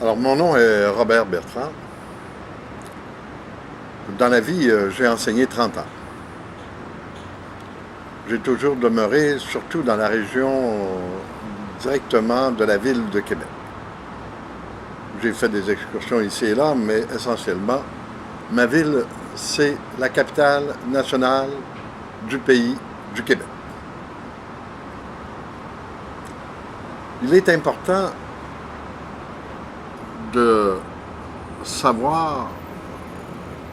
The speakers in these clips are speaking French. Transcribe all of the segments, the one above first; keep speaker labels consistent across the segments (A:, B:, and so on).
A: Alors, mon nom est Robert Bertrand. Dans la vie, j'ai enseigné 30 ans. J'ai toujours demeuré, surtout dans la région directement de la ville de Québec. J'ai fait des excursions ici et là, mais essentiellement, ma ville, c'est la capitale nationale du pays du Québec. Il est important de savoir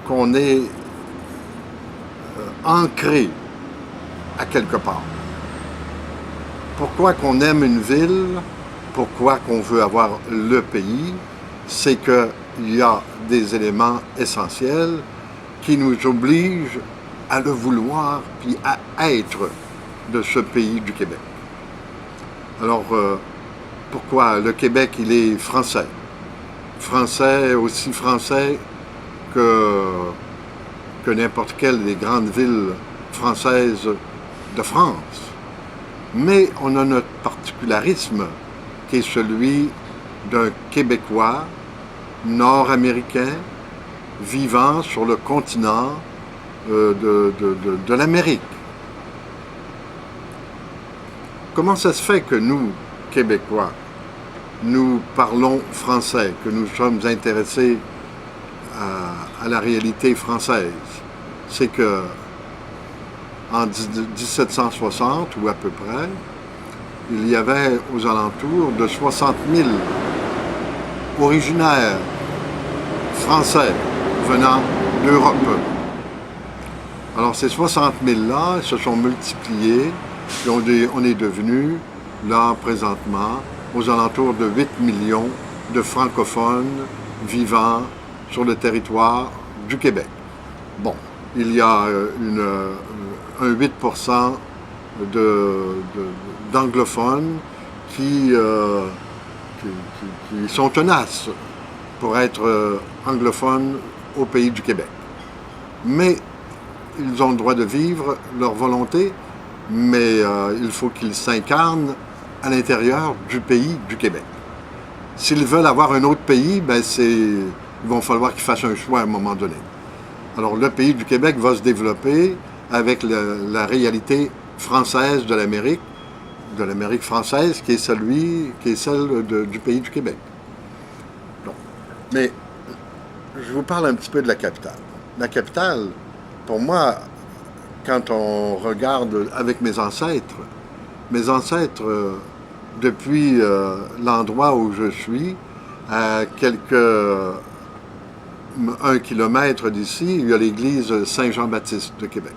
A: qu'on est ancré à quelque part. Pourquoi qu'on aime une ville, pourquoi qu'on veut avoir le pays, c'est qu'il y a des éléments essentiels qui nous obligent à le vouloir puis à être de ce pays du Québec. Alors, pourquoi le Québec, il est français? Français, aussi français que n'importe quelle des grandes villes françaises de France. Mais on a notre particularisme qui est celui d'un Québécois nord-américain vivant sur le continent de l'Amérique. Comment ça se fait que nous, Québécois, nous parlons français, que nous sommes intéressés à la réalité française? C'est que en 1760 ou à peu près, il y avait aux alentours de 60 000 originaires français venant d'Europe. Alors ces 60 000-là se sont multipliés et on est devenu, là présentement, aux alentours de 8 millions de francophones vivant sur le territoire du Québec. Bon, il y a un 8% d'anglophones qui sont tenaces pour être anglophones au pays du Québec. Mais ils ont le droit de vivre leur volonté, mais il faut qu'ils s'incarnent à l'intérieur du pays du Québec. S'ils veulent avoir un autre pays, ben il va falloir qu'ils fassent un choix à un moment donné. Alors le pays du Québec va se développer avec la réalité française de l'Amérique française qui est celle du pays du Québec. Donc, mais je vous parle un petit peu de la capitale. La capitale, pour moi, quand on regarde avec mes ancêtres, depuis l'endroit où je suis, à un kilomètre d'ici, il y a l'église Saint-Jean-Baptiste de Québec.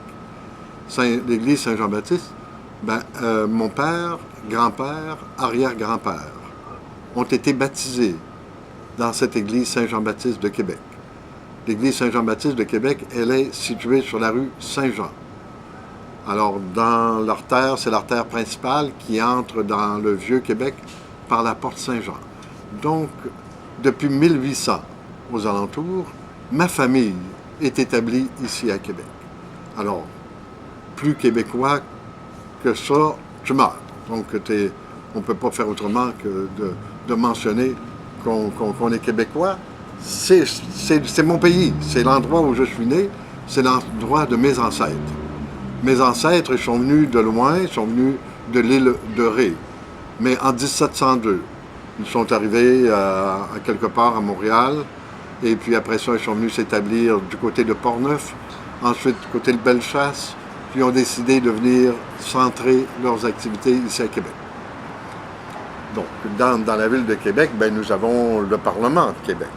A: L'église Saint-Jean-Baptiste, mon père, grand-père, arrière-grand-père ont été baptisés dans cette église Saint-Jean-Baptiste de Québec. L'église Saint-Jean-Baptiste de Québec, elle est située sur la rue Saint-Jean. Alors, dans l'artère, c'est l'artère principale qui entre dans le Vieux-Québec par la porte Saint-Jean. Donc, depuis 1800, aux alentours, ma famille est établie ici à Québec. Alors, plus québécois que ça, tu meurs. Donc, on ne peut pas faire autrement que de mentionner qu'on est québécois. C'est mon pays, c'est l'endroit où je suis né, c'est l'endroit de mes ancêtres. Mes ancêtres sont venus de loin, ils sont venus de l'île de Ré. Mais en 1702, ils sont arrivés à quelque part à Montréal, et puis après ça, ils sont venus s'établir du côté de Portneuf, ensuite du côté de Bellechasse, puis ont décidé de venir centrer leurs activités ici à Québec. Donc, dans la ville de Québec, nous avons le Parlement de Québec.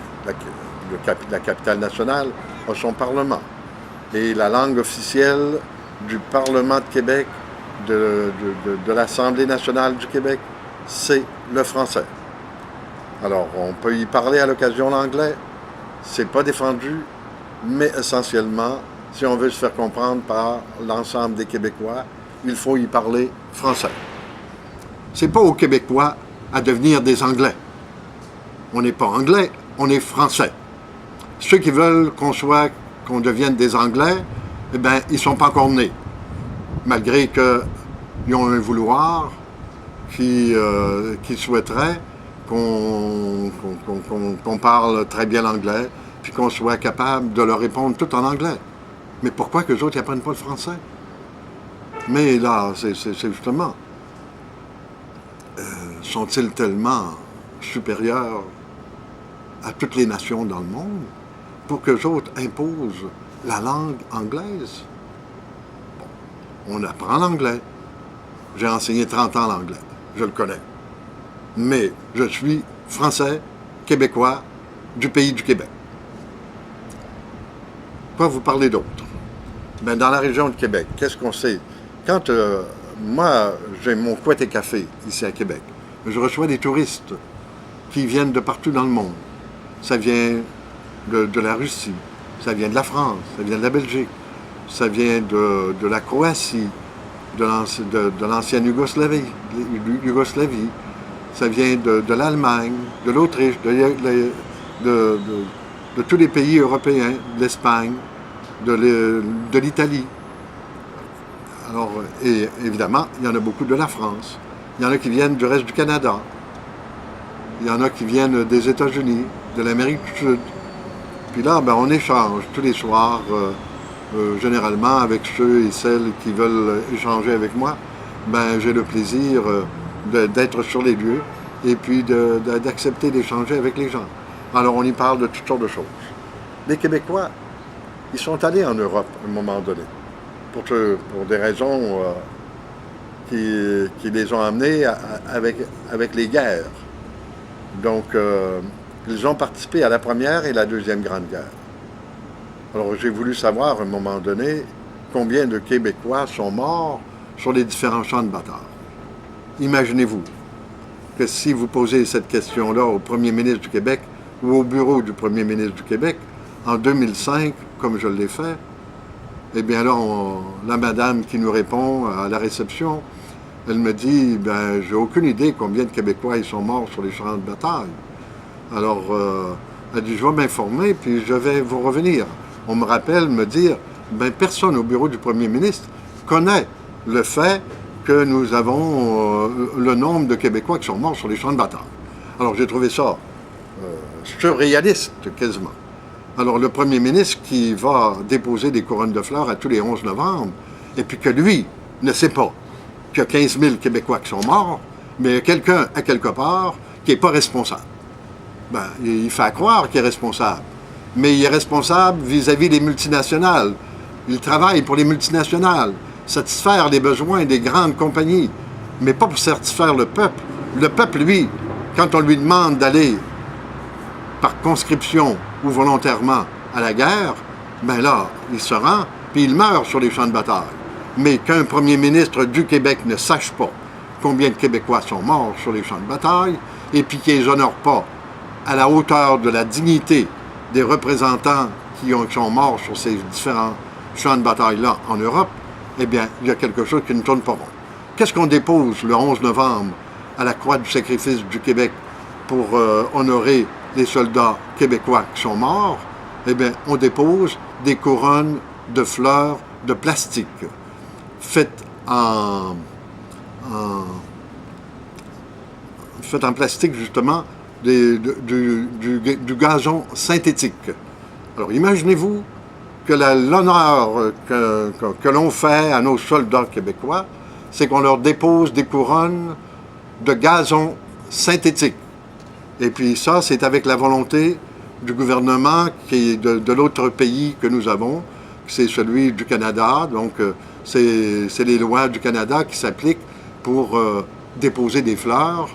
A: La capitale nationale a son Parlement. Et la langue officielle du Parlement de Québec, de l'Assemblée nationale du Québec, c'est le français. Alors, on peut y parler à l'occasion l'anglais, c'est pas défendu, mais essentiellement, si on veut se faire comprendre par l'ensemble des Québécois, il faut y parler français. C'est pas aux Québécois à devenir des Anglais. On n'est pas Anglais, on est Français. Ceux qui veulent qu'on devienne des Anglais, ils ne sont pas encore nés. Malgré qu'ils ont un vouloir qui souhaiterait qu'on parle très bien l'anglais, puis qu'on soit capable de leur répondre tout en anglais. Mais pourquoi que les autres n'apprennent pas le français? Mais là, c'est justement, sont-ils tellement supérieurs à toutes les nations dans le monde pour que les autres imposent la langue anglaise? Bon, on apprend l'anglais. J'ai enseigné 30 ans l'anglais. Je le connais. Mais je suis français, québécois, du pays du Québec. Quoi vous parler d'autre? Ben, dans la région de Québec, qu'est-ce qu'on sait? Quand moi, j'ai mon Couette et Café ici à Québec, je reçois des touristes qui viennent de partout dans le monde. Ça vient de la Russie, ça vient de la France, ça vient de la Belgique, ça vient de la Croatie, de l'ancienne Yougoslavie, ça vient de l'Allemagne, de l'Autriche, de tous les pays européens, de l'Espagne, de l'Italie. Alors, et évidemment, il y en a beaucoup de la France. Il y en a qui viennent du reste du Canada. Il y en a qui viennent des États-Unis, de l'Amérique du Sud. Puis là, ben, on échange tous les soirs, généralement avec ceux et celles qui veulent échanger avec moi. Ben, j'ai le plaisir d'être sur les lieux et puis d'accepter d'échanger avec les gens. Alors, on y parle de toutes sortes de choses. Les Québécois, ils sont allés en Europe à un moment donné, pour des raisons qui les ont amenés avec les guerres. Donc, ils ont participé à la Première et la Deuxième Grande Guerre. Alors, j'ai voulu savoir à un moment donné combien de Québécois sont morts sur les différents champs de bataille. Imaginez-vous que si vous posez cette question-là au premier ministre du Québec ou au bureau du premier ministre du Québec, en 2005, comme je l'ai fait, eh bien là, la madame qui nous répond à la réception, elle me dit, ben, j'ai aucune idée combien de Québécois ils sont morts sur les champs de bataille. Alors, elle dit, je vais m'informer, puis je vais vous revenir. On me rappelle me dire, ben, personne au bureau du premier ministre connaît le fait que nous avons le nombre de Québécois qui sont morts sur les champs de bataille. Alors, j'ai trouvé ça surréaliste, quasiment. Alors, le premier ministre qui va déposer des couronnes de fleurs à tous les 11 novembre, et puis que lui ne sait pas qu'il y a 15 000 Québécois qui sont morts, mais il y a quelqu'un, à quelque part, qui n'est pas responsable. Ben, il fait croire qu'il est responsable, mais il est responsable vis-à-vis des multinationales. Il travaille pour les multinationales, satisfaire les besoins des grandes compagnies, mais pas pour satisfaire le peuple. Le peuple, lui, quand on lui demande d'aller par conscription ou volontairement à la guerre, ben là, il se rend, puis il meurt sur les champs de bataille. Mais qu'un premier ministre du Québec ne sache pas combien de Québécois sont morts sur les champs de bataille, et puis qu'il ne les honore pas à la hauteur de la dignité des représentants qui sont morts sur ces différents champs de bataille-là en Europe, eh bien, il y a quelque chose qui ne tourne pas rond. Qu'est-ce qu'on dépose le 11 novembre à la Croix du sacrifice du Québec pour honorer les soldats québécois qui sont morts? Eh bien, on dépose des couronnes de fleurs de plastique faites en plastique, justement, du gazon synthétique. Alors, imaginez-vous que l'honneur que l'on fait à nos soldats québécois, c'est qu'on leur dépose des couronnes de gazon synthétique. Et puis ça, c'est avec la volonté du gouvernement qui est de l'autre pays que nous avons, c'est celui du Canada. Donc, c'est les lois du Canada qui s'appliquent pour déposer des fleurs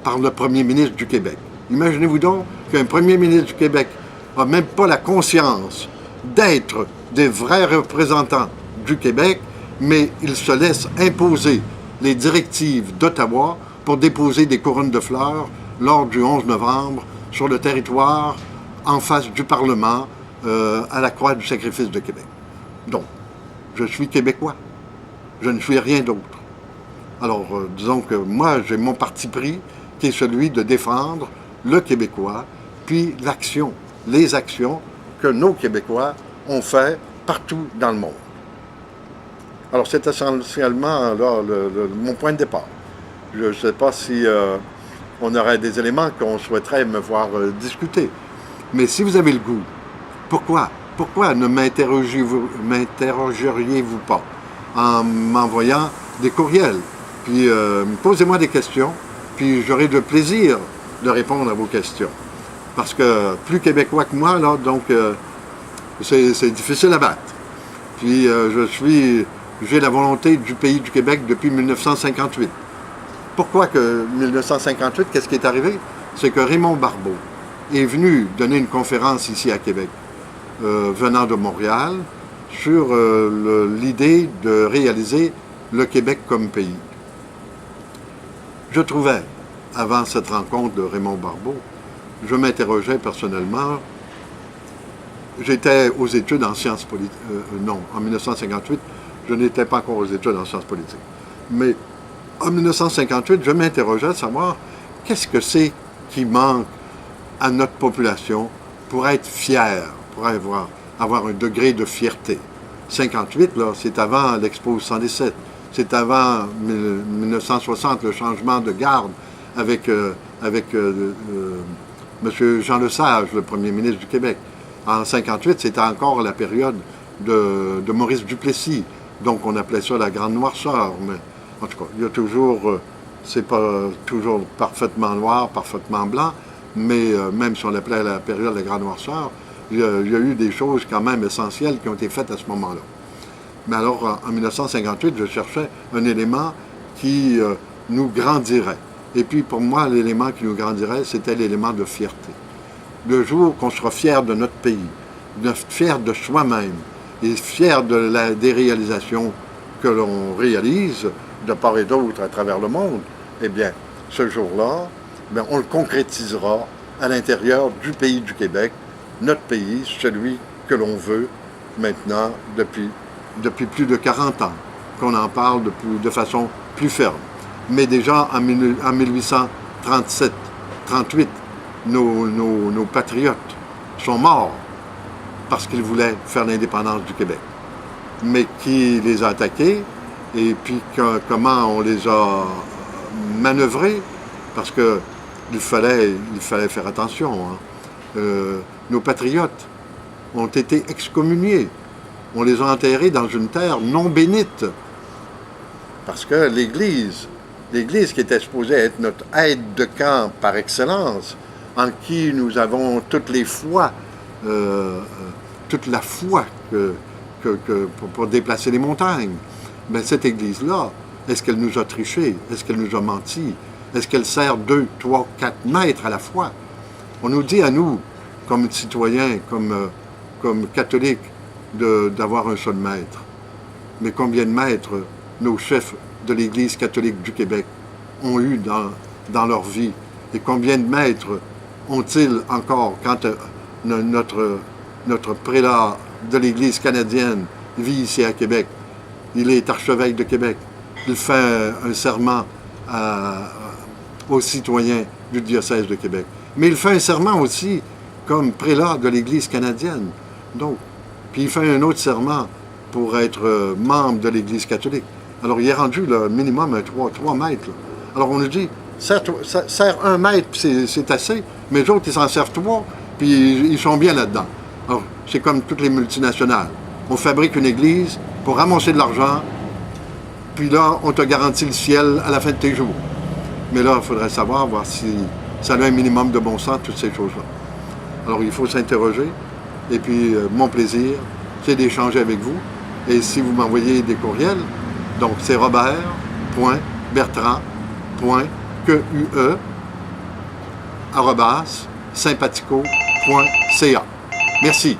A: par le premier ministre du Québec. Imaginez-vous donc qu'un premier ministre du Québec n'a même pas la conscience d'être des vrais représentants du Québec, mais il se laisse imposer les directives d'Ottawa pour déposer des couronnes de fleurs lors du 11 novembre sur le territoire en face du Parlement à la Croix du sacrifice de Québec. Donc, je suis Québécois. Je ne suis rien d'autre. Alors, disons que moi, j'ai mon parti pris qui est celui de défendre le Québécois, puis l'action, les actions que nos Québécois ont fait partout dans le monde. Alors, c'est essentiellement là, mon point de départ. Je ne sais pas si on aurait des éléments qu'on souhaiterait me voir discuter. Mais si vous avez le goût, pourquoi ne m'interrogeriez-vous pas en m'envoyant des courriels? Puis posez-moi des questions, puis j'aurai le plaisir de répondre à vos questions. Parce que plus québécois que moi, là, donc c'est difficile à battre. Puis j'ai la volonté du pays du Québec depuis 1958. Pourquoi que 1958, qu'est-ce qui est arrivé? C'est que Raymond Barbeau est venu donner une conférence ici à Québec, venant de Montréal, sur l'idée de réaliser le Québec comme pays. Je trouvais, avant cette rencontre de Raymond Barbeau, je m'interrogeais personnellement. J'étais aux études en sciences politiques. Non, en 1958, je n'étais pas encore aux études en sciences politiques. Mais en 1958, je m'interrogeais à savoir qu'est-ce que c'est qui manque à notre population pour être fier, pour avoir un degré de fierté. 58, là, c'est avant l'Expo 117. C'est avant 1960, le changement de garde avec M. Jean Lesage, le premier ministre du Québec. En 58, c'était encore la période de Maurice Duplessis. Donc, on appelait ça la Grande Noirceur. Mais en tout cas, il y a toujours, c'est pas toujours parfaitement noir, parfaitement blanc, mais même si on l'appelait la période de la Grande Noirceur, il y a eu des choses quand même essentielles qui ont été faites à ce moment-là. Mais alors, en 1958, je cherchais un élément qui nous grandirait. Et puis, pour moi, l'élément qui nous grandirait, c'était l'élément de fierté. Le jour qu'on sera fier de notre pays, fier de soi-même, et fier des réalisations que l'on réalise de part et d'autre à travers le monde, eh bien, ce jour-là, on le concrétisera à l'intérieur du pays du Québec, notre pays, celui que l'on veut maintenant depuis plus de 40 ans, qu'on en parle de façon plus ferme. Mais déjà en 1837-38, nos patriotes sont morts parce qu'ils voulaient faire l'indépendance du Québec. Mais qui les a attaqués et puis comment on les a manœuvrés, parce qu'il fallait faire attention. Hein. Nos patriotes ont été excommuniés. On les a enterrés dans une terre non bénite. Parce que l'Église qui était supposée être notre aide de camp par excellence, en qui nous avons toute la foi pour déplacer les montagnes. Mais cette Église-là, est-ce qu'elle nous a triché? Est-ce qu'elle nous a menti? Est-ce qu'elle sert 2, 3, 4 maîtres à la fois? On nous dit à nous, comme citoyens, comme catholiques, d'avoir un seul maître. Mais combien de maîtres nos chefs de l'Église catholique du Québec ont eu dans leur vie? Et combien de maîtres ont-ils encore quand notre prélat de l'Église canadienne vit ici à Québec? Il est archevêque de Québec. Il fait un serment aux citoyens du diocèse de Québec. Mais il fait un serment aussi comme prélat de l'Église canadienne. Donc, puis il fait un autre serment pour être membre de l'Église catholique. Alors, il est rendu le minimum à 3 mètres. Là. Alors, on nous dit, sert 1 mètre, puis c'est assez, mais les autres, ils s'en servent 3, puis ils sont bien là-dedans. Alors, c'est comme toutes les multinationales. On fabrique une église pour ramasser de l'argent, puis là, on te garantit le ciel à la fin de tes jours. Mais là, il faudrait savoir, voir si ça a un minimum de bon sens, toutes ces choses-là. Alors, il faut s'interroger. Et puis, mon plaisir, c'est d'échanger avec vous. Et si vous m'envoyez des courriels, donc c'est robert.bertrand.quue@sympatico.ca. Merci.